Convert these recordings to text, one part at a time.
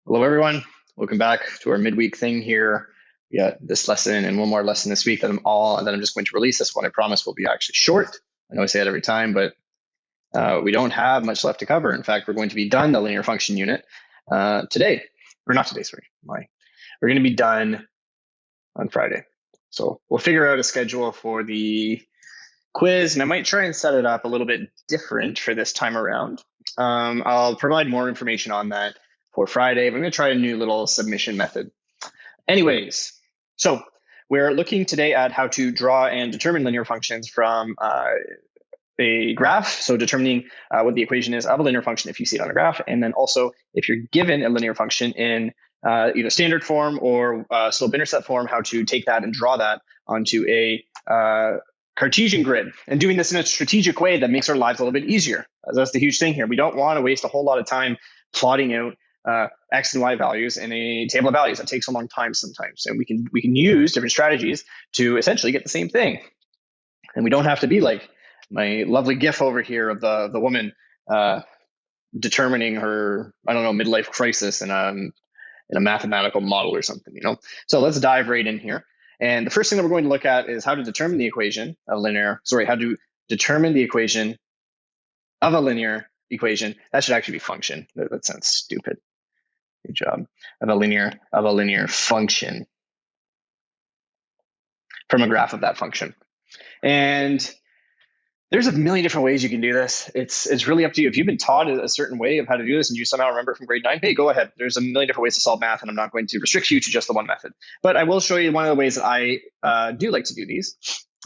Hello, everyone. Welcome back to our midweek thing here. We got this lesson and one more lesson this week that I'm just going to release. This one I promise will be actually short. I know I say it every time, but we don't have much left to cover. In fact, we're going to be done the linear function unit today, or not today. Sorry, we're going to be done on Friday. So we'll figure out a schedule for the quiz, and I might try and set it up a little bit different for this time around. I'll provide more information on that for Friday, but I'm going to try a new little submission method. Anyways, so we're looking today at how to draw and determine linear functions from a graph. So determining what the equation is of a linear function if you see it on a graph, and then also if you're given a linear function in either standard form or slope-intercept form, how to take that and draw that onto a Cartesian grid, and doing this in a strategic way that makes our lives a little bit easier. That's the huge thing here. We don't want to waste a whole lot of time plotting out X and Y values in a table of values. That takes a long time sometimes, and we can use different strategies to essentially get the same thing. And we don't have to be like my lovely GIF over here of the woman determining her, I don't know, midlife crisis in a mathematical model or something, So let's dive right in here. And the first thing that we're going to look at is how to determine the equation of how to determine the equation of a linear equation. That should actually be function. That sounds stupid. Good job. Of a linear function from a graph of that function. And there's a million different ways you can do this. It's really up to you. If you've been taught a certain way of how to do this and you somehow remember it from grade 9, hey, go ahead. There's a million different ways to solve math, and I'm not going to restrict you to just the one method. But I will show you one of the ways that I do like to do these.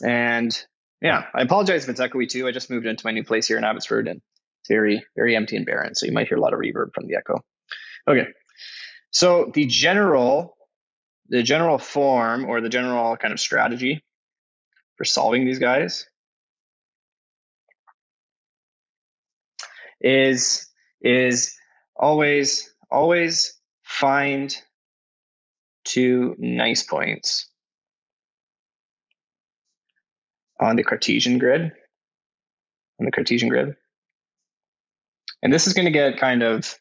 And yeah, I apologize if it's echoey too. I just moved into my new place here in Abbotsford, and it's very, very empty and barren. So you might hear a lot of reverb from the echo. Okay. So the general form, or the general kind of strategy for solving these guys is always find two nice points on the Cartesian grid. And this is going to get kind of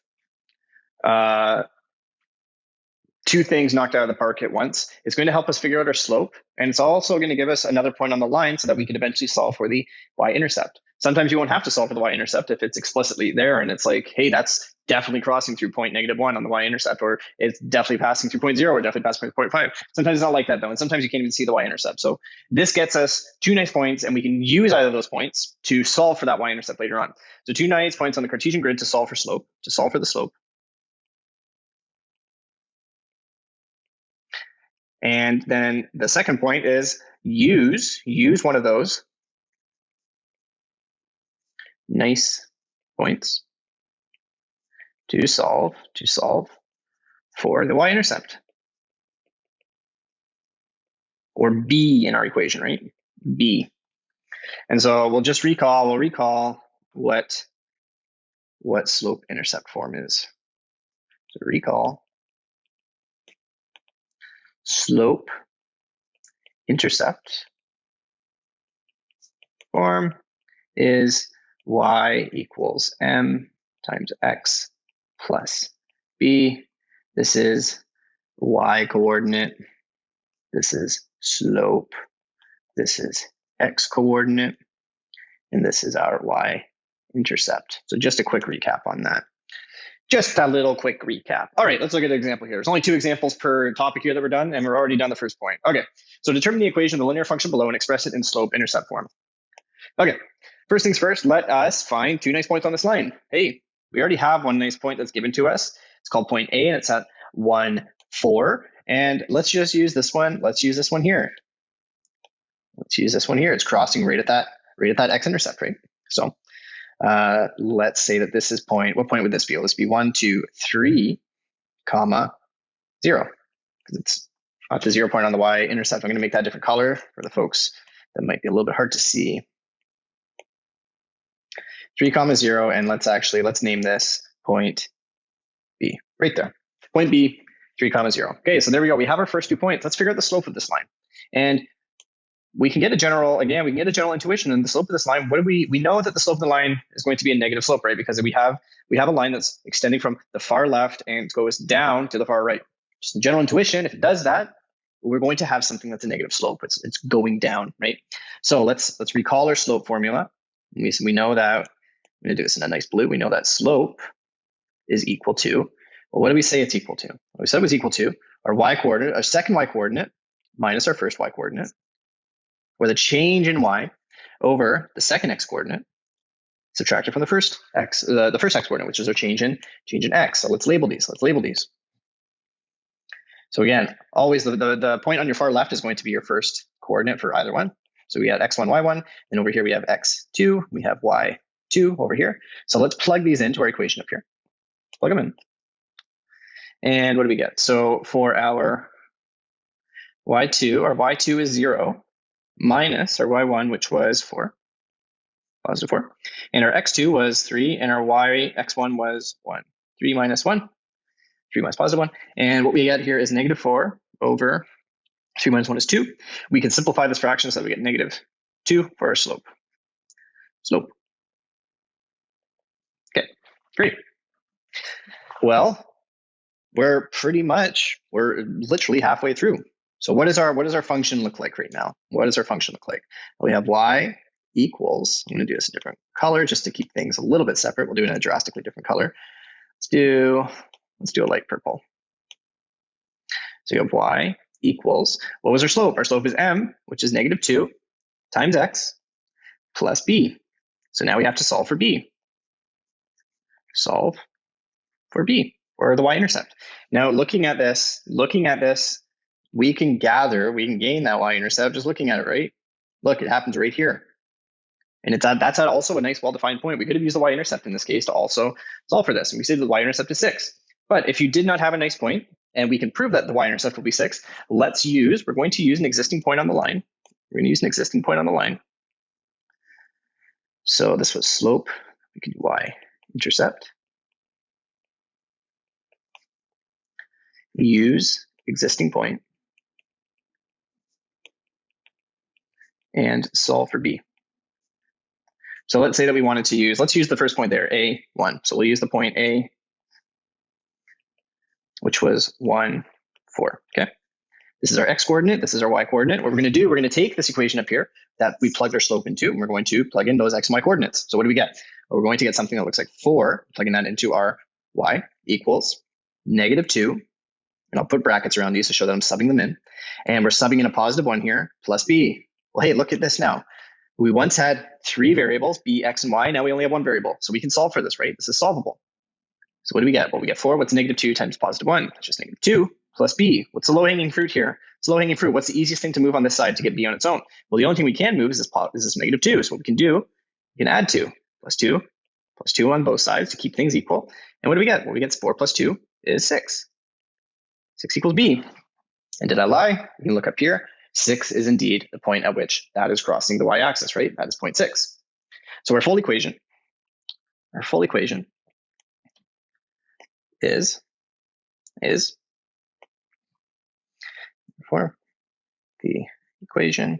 two things knocked out of the park at once. It's going to help us figure out our slope, and it's also going to give us another point on the line so that we can eventually solve for the y-intercept. Sometimes you won't have to solve for the y-intercept if it's explicitly there, and it's like, hey, that's definitely crossing through point -1 on the y-intercept, or it's definitely passing through point 0, or definitely passing through point 5. Sometimes it's not like that, though, and sometimes you can't even see the y-intercept. So this gets us two nice points, and we can use either of those points to solve for that y-intercept later on. So two nice points on the Cartesian grid to solve for the slope. And then the second point is use one of those nice points to solve for the y-intercept, or B in our equation, right? B. And so we'll recall what slope-intercept form is. So recall slope-intercept form is y equals m times x plus b. This is y coordinate. This is slope. This is x coordinate. And this is our y-intercept. So just a quick recap on that. Just a little quick recap. All right, let's look at an example here. There's only two examples per topic here that we're done, and we're already done the first point. Okay, so determine the equation of the linear function below and express it in slope-intercept form. Okay, first things first, let us find two nice points on this line. Hey, we already have one nice point that's given to us. It's called point A, and it's at 1, 4. And let's just use this one. Let's use this one here. It's crossing right at that x-intercept, right? So let's say that this is point. What point would this be? Will this be 1, 2, 3, 0? Because it's not the 0 point on the y-intercept. I'm going to make that a different color for the folks that might be a little bit hard to see. 3, 0, and let's name this point B right there. Point B, 3, 0. Okay, so there we go. We have our first 2 points. Let's figure out the slope of this line. And we can get a general, again, we can get a general intuition in the slope of this line. What do we know that the slope of the line is going to be a negative slope, right? Because we have a line that's extending from the far left and goes down to the far right. Just a general intuition, if it does that, we're going to have something that's a negative slope. It's going down, right? So let's recall our slope formula. We know that, I'm going to do this in a nice blue. We know that slope is equal to, well, what do we say it's equal to? Well, we said it was equal to our y coordinate, our second y coordinate minus our first y coordinate, or the change in y over the second x coordinate subtracted from the first x, the first x coordinate, which is our change in x. So let's label these. So again, always the point on your far left is going to be your first coordinate for either one. So we have x1, y1, and over here we have x2, we have y2 over here. So let's plug these into our equation up here. Plug them in. And what do we get? So for our y2 is 0 minus our y1, which was 4, positive 4. And our x2 was 3, and our x1 was 1. 3 minus 1, 3 minus positive 1. And what we get here is negative 4 over 3 minus 1 is 2. We can simplify this fraction so that we get negative 2 for our slope. Okay, great. Well, we're literally halfway through. So what does our function look like right now? What does our function look like? We have y equals, I'm going to do this in a different color just to keep things a little bit separate. We'll do it in a drastically different color. Let's do a light purple. So you have y equals, what was our slope? Our slope is m, which is negative 2 times x plus b. So now we have to solve for b. Solve for b, or the y-intercept. Now looking at this, we can gain that y-intercept just looking at it, right? Look, it happens right here. And that's also a nice well-defined point. We could have used the y-intercept in this case to also solve for this. And we say the y-intercept is 6. But if you did not have a nice point, and we can prove that the y-intercept will be 6, we're going to use an existing point on the line. So this was slope. We could do y-intercept. Use existing point and solve for b. So let's say that we wanted to let's use the first point there, A1. So we'll use the point A, which was 1, 4, okay? This is our x coordinate, this is our y coordinate. What we're gonna do, we're gonna take this equation up here that we plugged our slope into, and we're going to plug in those x and y coordinates. So what do we get? Well, we're going to get something that looks like 4, plugging that into our y equals negative 2, and I'll put brackets around these to show that I'm subbing them in. And we're subbing in a positive 1 here, plus b. Well, hey, look at this now. We once had 3 variables, b, x, and y. Now we only have 1 variable. So we can solve for this, right? This is solvable. So what do we get? Well, we get 4. What's negative 2 times positive 1? That's just negative 2 plus b. What's the low-hanging fruit here? It's low-hanging fruit. What's the easiest thing to move on this side to get b on its own? Well, the only thing we can move is this negative 2. So what we can do, we can add 2 plus 2 on both sides to keep things equal. And what do we get? Well, we get 4 plus 2 is 6. 6 equals b. And did I lie? You can look up here. 6 is indeed the point at which that is crossing the y-axis, right? That is 0.6. So our full equation is for the equation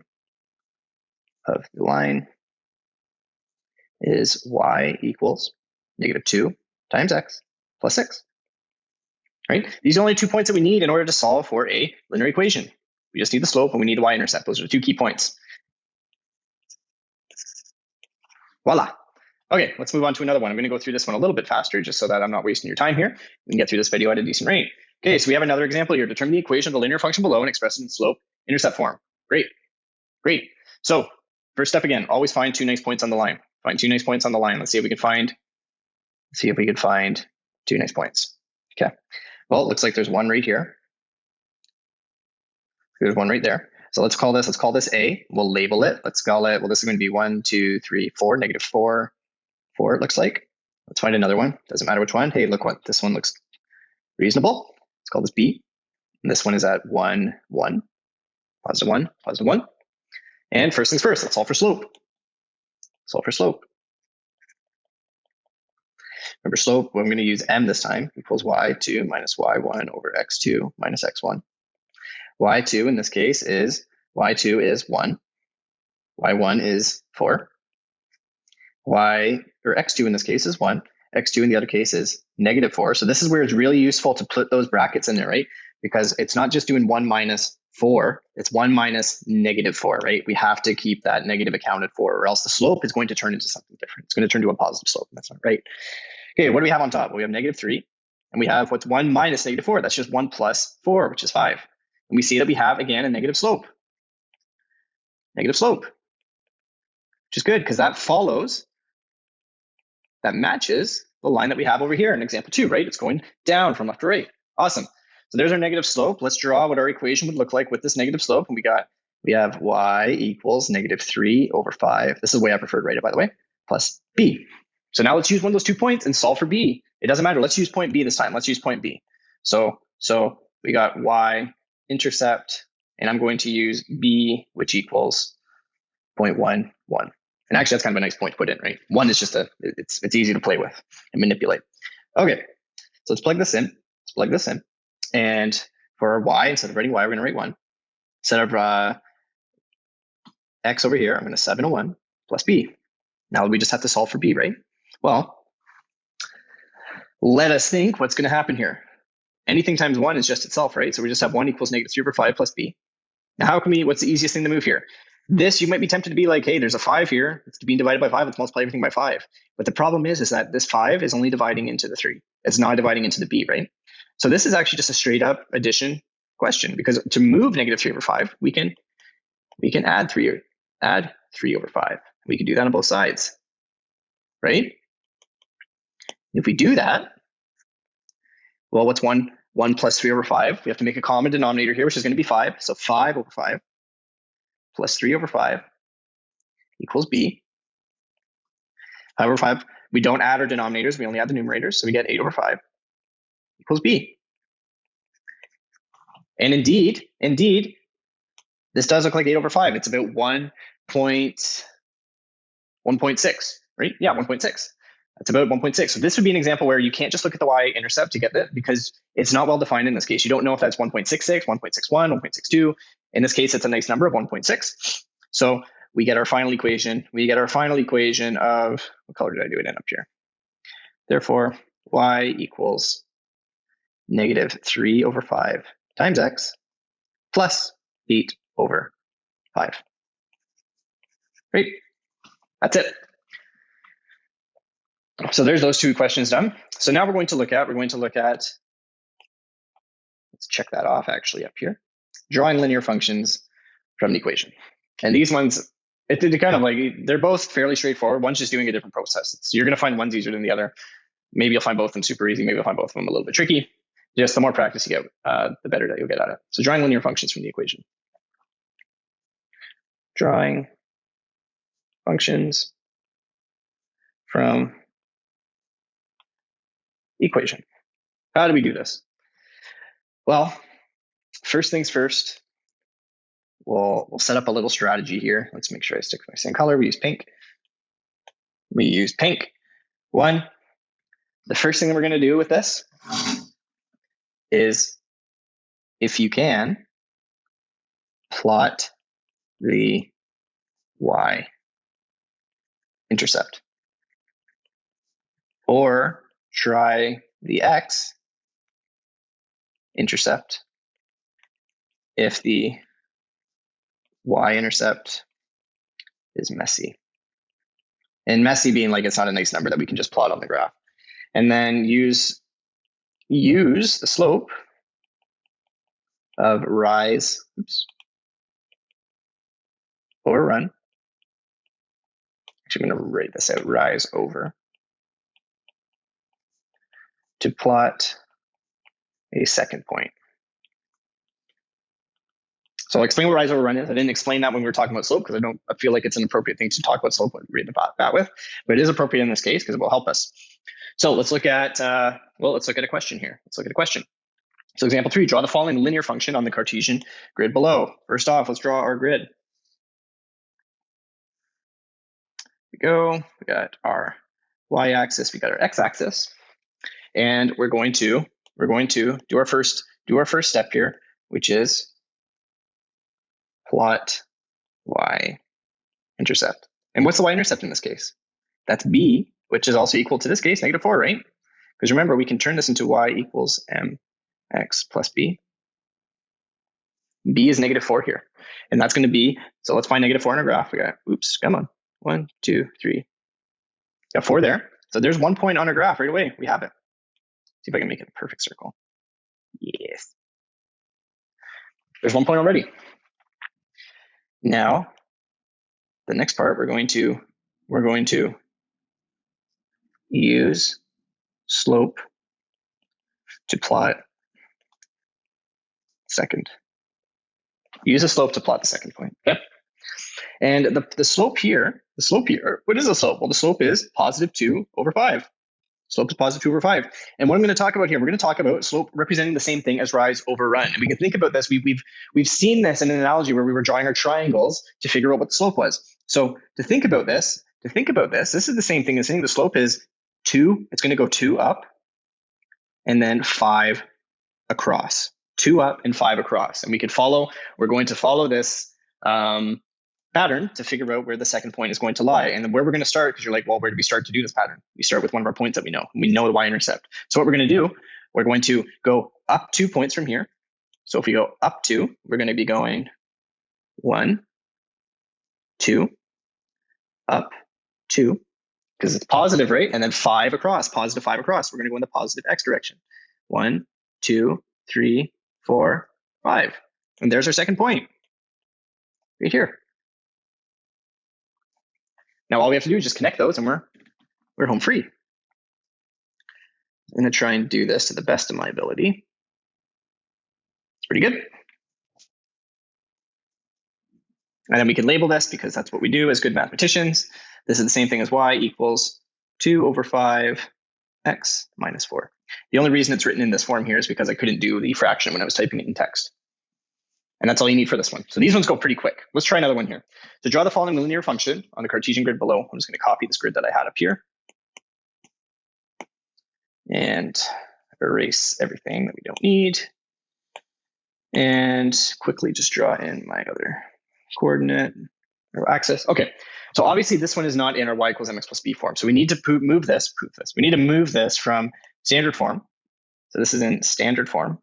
of the line is y equals negative 2 times x plus 6. Right? These are only 2 points that we need in order to solve for a linear equation. We just need the slope and we need the y-intercept. Those are the 2 key points. Voila. Okay, let's move on to another one. I'm going to go through this one a little bit faster just so that I'm not wasting your time here. We can get through this video at a decent rate. Okay, so we have another example here. Determine the equation of the linear function below and express it in slope-intercept form. Great. So first step again, always find 2 nice points on the line. Find 2 nice points on the line. Let's see if we can find 2 nice points. Okay. Well, it looks like there's one right here. There's one right there. So let's call this A. We'll label it. Let's call it, well, this is going to be 1, 2, 3, 4, negative 4, 4, it looks like. Let's find another one. Doesn't matter which one. Hey, look what, this one looks reasonable. Let's call this B. And this one is at 1, 1, positive 1, positive 1. And first things first, let's solve for slope. Remember slope, I'm going to use m this time, equals y2 minus y1 over x2 minus x1. y2 in this case is 1. y1 is 4. X2 in this case is 1. X2 in the other case is negative 4. So this is where it's really useful to put those brackets in there, right? Because it's not just doing 1 minus 4, it's 1 minus negative 4, right? We have to keep that negative accounted for, or else the slope is going to turn into something different. It's going to turn into a positive slope, and that's not right. Okay, what do we have on top? Well, we have negative 3, and we have what's 1 minus negative 4. That's just 1 plus 4, which is 5. And we see that we have, again, a negative slope. Negative slope, which is good because that matches the line that we have over here in example 2, right? It's going down from left to right. Awesome. So there's our negative slope. Let's draw what our equation would look like with this negative slope. And we have y equals negative 3 over 5. This is the way I prefer to write it, by the way, plus b. So now let's use one of those 2 points and solve for b. It doesn't matter. Let's use point b this time. Let's use point b. So we got y intercept, and I'm going to use b, which equals 0.11. And actually, that's kind of a nice point to put in, right? 1 is just it's easy to play with and manipulate. Okay, so let's plug this in. And for our y, instead of writing y, we're going to write 1. Instead of x over here, I'm going to sub in a 1 plus b. Now we just have to solve for b, right? Well, let us think what's going to happen here. Anything times 1 is just itself, right? So we just have 1 equals negative 3 over 5 plus b. Now, what's the easiest thing to move here? This, you might be tempted to be like, hey, there's a 5 here. It's being divided by 5. Let's multiply everything by 5. But the problem is that this 5 is only dividing into the 3. It's not dividing into the b, right? So this is actually just a straight up addition question, because to move negative 3 over 5, we can add 3 over 5. We can do that on both sides, right? If we do that, well, what's 1 plus 3 over 5? We have to make a common denominator here, which is going to be 5. So 5 over 5 plus 3 over 5 equals b. 5 over 5, we don't add our denominators, we only add the numerators, so we get 8 over 5 equals b. And indeed, this does look like 8 over 5. It's about 1.6, right? Yeah, 1.6. That's about 1.6. So this would be an example where you can't just look at the y-intercept to get that, because it's not well defined in this case. You don't know if that's 1.66, 1.61, 1.62. In this case, it's a nice number of 1.6. So we get our final equation. Of, what color did I do it in up here? Therefore, y equals negative 3 over 5 times x plus 8 over 5. Great. That's it. So there's those 2 questions done. So now we're going to look at, let's check that off actually up here, drawing linear functions from the equation. And these ones, they're kind of like, they're both fairly straightforward. One's just doing a different process. So you're going to find one's easier than the other. Maybe you'll find both of them super easy. Maybe you'll find both of them a little bit tricky. Just the more practice you get, the better that you'll get at it. So drawing linear functions from the equation. Drawing functions from equation. How do we do this? Well, first things first, we'll set up a little strategy here. Let's make sure I stick with my same color. We use pink. One, the first thing that we're going to do with this is, if you can, plot the y-intercept, or try the x-intercept if the y-intercept is messy. And messy being like it's not a nice number that we can just plot on the graph. And then use the slope of rise over run. Actually, I'm going to write this out, rise over, to plot a second point. So I'll explain what rise over run is. I didn't explain that when we were talking about slope, because I feel like it's an appropriate thing to talk about slope right about that with, but it is appropriate in this case because it will help us. So let's look at a question here. So example 3, draw the following linear function on the Cartesian grid below. First off, let's draw our grid. We got our y-axis, we got our x-axis, and we're going to do our first step here, which is plot y intercept. And what's the y-intercept in this case? That's b, which is also equal to this case, -4, right? Because remember, we can turn this into y equals mx plus b. B is -4 here. And that's going to be, so let's find -4 in our graph. We got, oops, come on. 1, 2, 3. Got 4 there. So there's 1 point on our graph right away. We have it. See if I can make it a perfect circle. Yes. There's 1 point already. Now, the next part, we're going to use slope to plot second. Use a slope to plot the second point. Okay. And the slope here, what is the slope? Well, the slope is +2 over 5. Slope is +2 over 5. And what I'm going to talk about here, we're going to talk about slope representing the same thing as rise over run. And we can think about this. We've seen this in an analogy where we were drawing our triangles to figure out what the slope was. So to think about this, this is the same thing as saying the slope is 2. It's going to go 2 up and then 5 across. 2 up and 5 across. And we're going to follow this pattern to figure out where the second point is going to lie. And then where we're going to start, because you're like, well, where do we start to do this pattern? We start with one of our points that we know. We know the y-intercept. So what we're going to do, we're going to go up 2 points from here. So if we go up 2, we're going to be going 1, 2, up 2, because it's positive, right? And then 5 across, +5 across. We're going to go in the positive x direction. 1, 2, 3, 4, 5. And there's our second point right here. Now all we have to do is just connect those and we're home free. I'm going to try and do this to the best of my ability. It's pretty good. And then we can label this because that's what we do as good mathematicians. This is the same thing as y equals 2 over 5 x minus 4. The only reason it's written in this form here is because I couldn't do the fraction when I was typing it in text. And that's all you need for this one. So these ones go pretty quick. Let's try another one here. To draw the following linear function on the Cartesian grid below, I'm just going to copy this grid that I had up here and erase everything that we don't need. And quickly just draw in my other coordinate or axis. Okay, so obviously this one is not in our y equals mx plus b form. So we need to move this. We need to move this from standard form. So this is in standard form.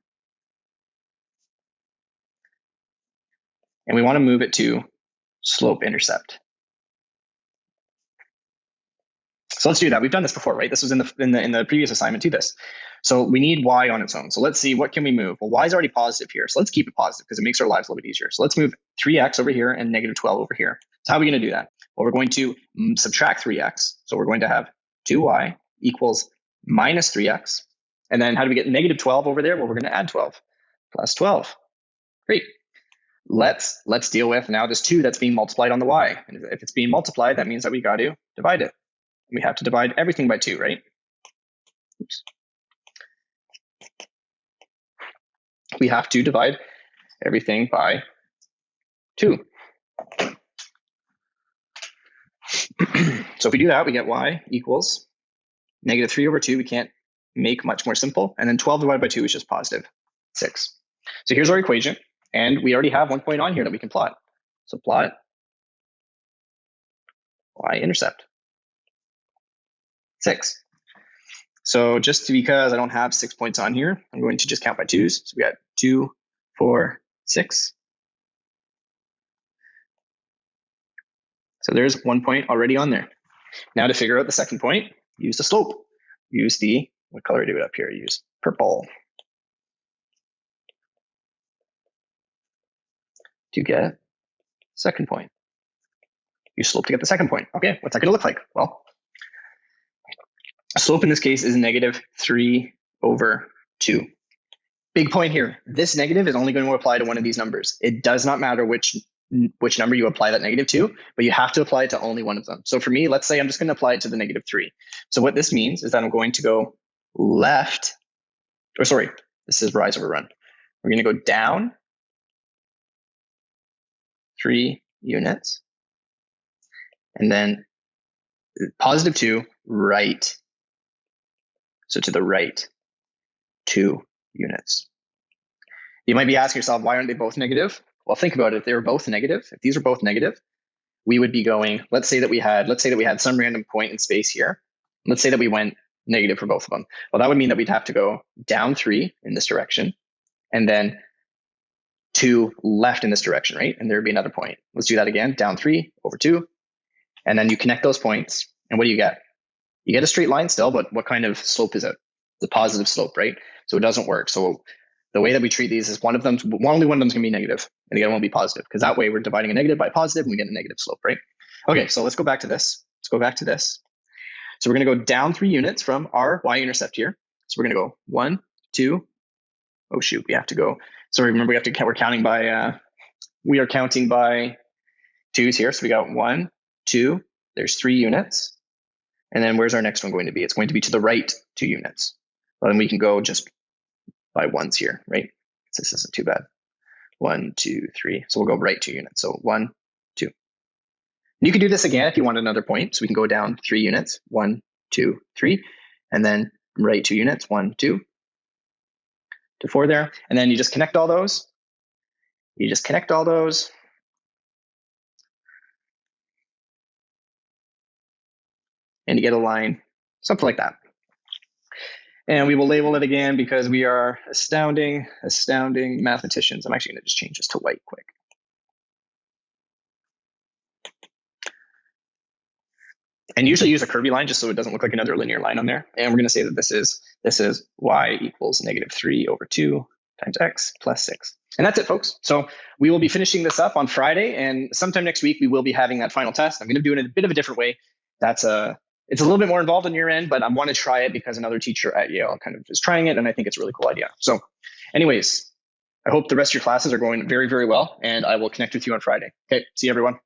And we want to move it to slope intercept. So let's do that. We've done this before, right? This was in the previous assignment to this. So we need y on its own. So let's see, what can we move? Well, y is already positive here. So let's keep it positive because it makes our lives a little bit easier. So let's move 3x over here and -12 over here. So how are we going to do that? Well, we're going to subtract 3x. So we're going to have 2y equals -3x. And then how do we get -12 over there? Well, we're going to add 12 plus 12. Great. Let's deal with now this 2 that's being multiplied on the y. And if it's being multiplied, that means that we got to divide it. We have to divide everything by 2, right? Oops. We have to divide everything by 2. So if we do that, we get y equals -3 over 2. We can't make much more simple. And then 12 divided by 2 is just +6. So here's our equation. And we already have 1 point on here that we can plot. So plot y-intercept 6. So just because I don't have 6 points on here, I'm going to just count by 2s. So we got 2, 4, 6. So there's 1 point already on there. Now to figure out the second point, use the slope. Use what color do we up here? Use purple. To get second point. Use slope to get the second point. Okay, what's that going to look like? Well, slope in this case is -3 over 2. Big point here. This negative is only going to apply to one of these numbers. It does not matter which number you apply that negative to, but you have to apply it to only one of them. So for me, let's say I'm just going to apply it to the -3. So what this means is that I'm going to go left, or sorry, this is rise over run. We're going to go down 3 units, and then +2, right. So to the right 2 units. You might be asking yourself, why aren't they both negative? Well, think about it. If they were both negative, if these are both negative, we would be going, let's say that we had some random point in space here. Let's say that we went negative for both of them. Well, that would mean that we'd have to go down 3 in this direction and then 2 left in this direction, right? And there would be another point. Let's do that again, down 3 over 2. And then you connect those points. And what do you get? You get a straight line still, but what kind of slope is it? The positive slope, right? So it doesn't work. So the way that we treat these is only one of them is going to be negative and the other one will be positive, because that way we're dividing a negative by a positive and we get a negative slope, right? Okay, so let's go back to this. So we're going to go down 3 units from our y-intercept here. So we're going to go 1, 2. Oh shoot, we have to go. So remember, we're counting by, we are counting by 2s here. So we got 1, 2. There's 3 units. And then where's our next one going to be? It's going to be to the right 2 units. Well, then we can go just by 1s here, right? This isn't too bad. 1, 2, 3. So we'll go right 2 units. So 1, 2. And you can do this again if you want another point. So we can go down 3 units. 1, 2, 3. And then right 2 units. 1, 2 to 4 there. And then you just connect all those. And you get a line, something like that. And we will label it again because we are astounding mathematicians. I'm actually going to just change this to white quick. And usually use a curvy line just so it doesn't look like another linear line on there. And we're going to say that this is y equals -3 over 2 times x plus 6. And that's it, folks. So we will be finishing this up on Friday, and sometime next week we will be having that final test. I'm going to do it in a bit of a different way. It's a little bit more involved on your end, but I want to try it because another teacher at Yale kind of is trying it, and I think it's a really cool idea. So anyways, I hope the rest of your classes are going very, very well, and I will connect with you on Friday. Okay, see you, everyone.